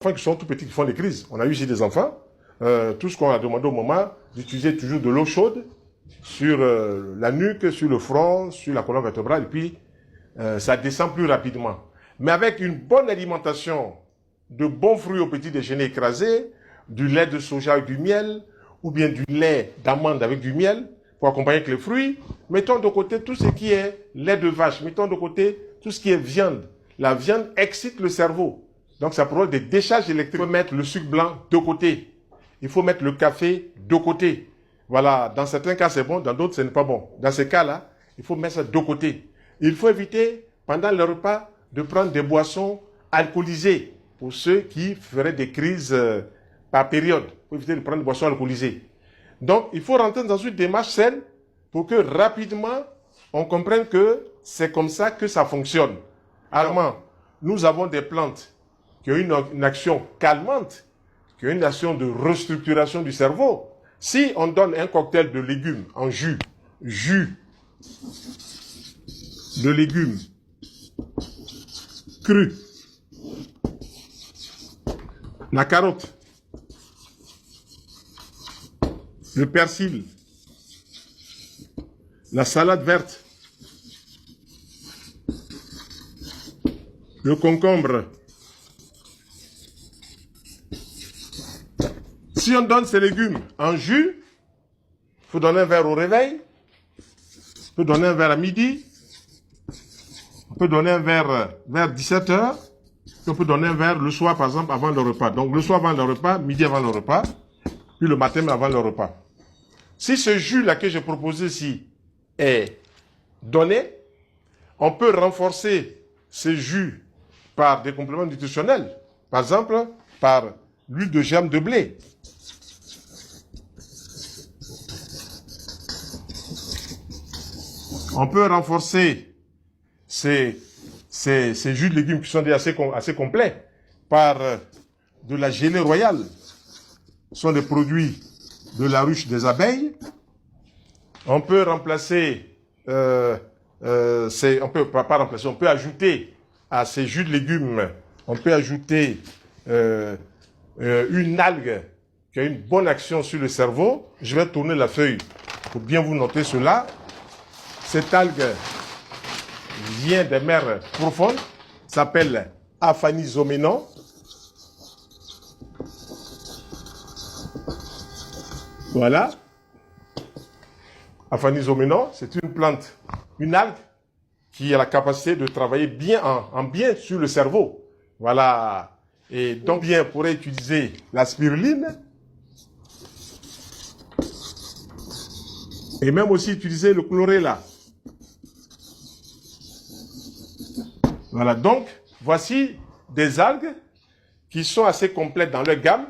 enfants qui sont tout petits, qui font des crises. On a eu ici des enfants. Tout ce qu'on a demandé au moment, d'utiliser toujours de l'eau chaude sur la nuque, sur le front, sur la colonne vertébrale, et puis ça descend plus rapidement. Mais avec une bonne alimentation, de bons fruits au petit déjeuner écrasé, du lait de soja avec du miel, ou bien du lait d'amande avec du miel, pour accompagner avec les fruits, mettons de côté tout ce qui est lait de vache, mettons de côté tout ce qui est viande. La viande excite le cerveau. Donc ça provoque des décharges électriques. Il faut mettre le sucre blanc de côté. Il faut mettre le café de côté. Voilà, dans certains cas c'est bon, dans d'autres ce n'est pas bon. Dans ces cas-là, il faut mettre ça de côté. Il faut éviter, pendant le repas, de prendre des boissons alcoolisées pour ceux qui feraient des crises par période. Il faut éviter de prendre des boissons alcoolisées. Donc, il faut rentrer dans une démarche saine pour que rapidement, on comprenne que c'est comme ça que ça fonctionne. Alors, nous avons des plantes qui ont une action calmante, qui ont une action de restructuration du cerveau. Si on donne un cocktail de légumes en jus de légumes crus, la carotte, le persil, la salade verte, le concombre. Si on donne ces légumes en jus, il faut donner un verre au réveil, on peut donner un verre à midi, on peut donner un verre vers 17 h, on peut donner un verre le soir, par exemple, avant le repas. Donc le soir avant le repas, midi avant le repas, puis le matin avant le repas. Si ce jus-là que j'ai proposé ici est donné, on peut renforcer ce jus par des compléments nutritionnels. Par exemple, par l'huile de germe de blé. On peut renforcer ces jus de légumes qui sont déjà assez complets par de la gelée royale. Ce sont des produits de la ruche des abeilles. On peut remplacer, on peut ajouter à ces jus de légumes, on peut ajouter une algue qui a une bonne action sur le cerveau. Je vais tourner la feuille pour bien vous noter cela. Cette algue vient des mers profondes, s'appelle Aphanizomenon. Voilà. Aphanizomenon, c'est une plante, une algue qui a la capacité de travailler bien en bien sur le cerveau. Voilà. Et donc bien pourrait utiliser la spiruline et même aussi utiliser le chlorella. Voilà. Donc voici des algues qui sont assez complètes dans leur gamme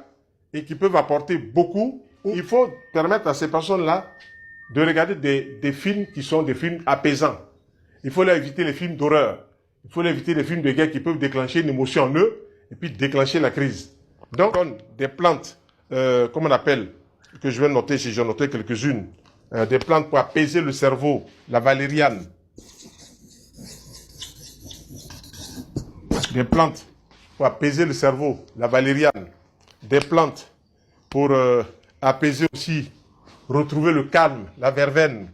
et qui peuvent apporter beaucoup. Il faut permettre à ces personnes-là de regarder des films qui sont des films apaisants. Il faut leur éviter les films d'horreur. Il faut leur éviter les films de guerre qui peuvent déclencher une émotion en eux et puis déclencher la crise. Donc, on donne des plantes, comme on appelle, que je vais noter, si j'en noté quelques-unes, des plantes pour apaiser le cerveau, la valériane. Des plantes pour apaiser le cerveau, la valériane. Des plantes pour apaiser aussi, retrouver le calme, la verveine.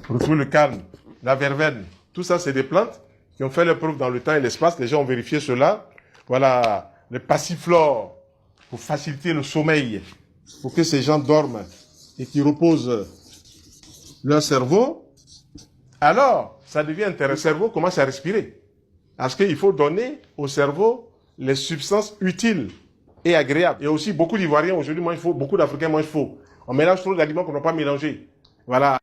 Retrouver le calme, la verveine. Tout ça, c'est des plantes qui ont fait leur preuve dans le temps et l'espace. Les gens ont vérifié cela. Voilà, le passiflore, pour faciliter le sommeil, pour que ces gens dorment et qu'ils reposent leur cerveau. Alors, ça devient intéressant. Le cerveau commence à respirer. Parce qu'il faut donner au cerveau les substances utiles et agréables. Il y a aussi beaucoup d'Ivoiriens aujourd'hui mangent faux, beaucoup d'Africains mangent faux. On mélange trop d'aliments qu'on n'a pas mélangés. Voilà.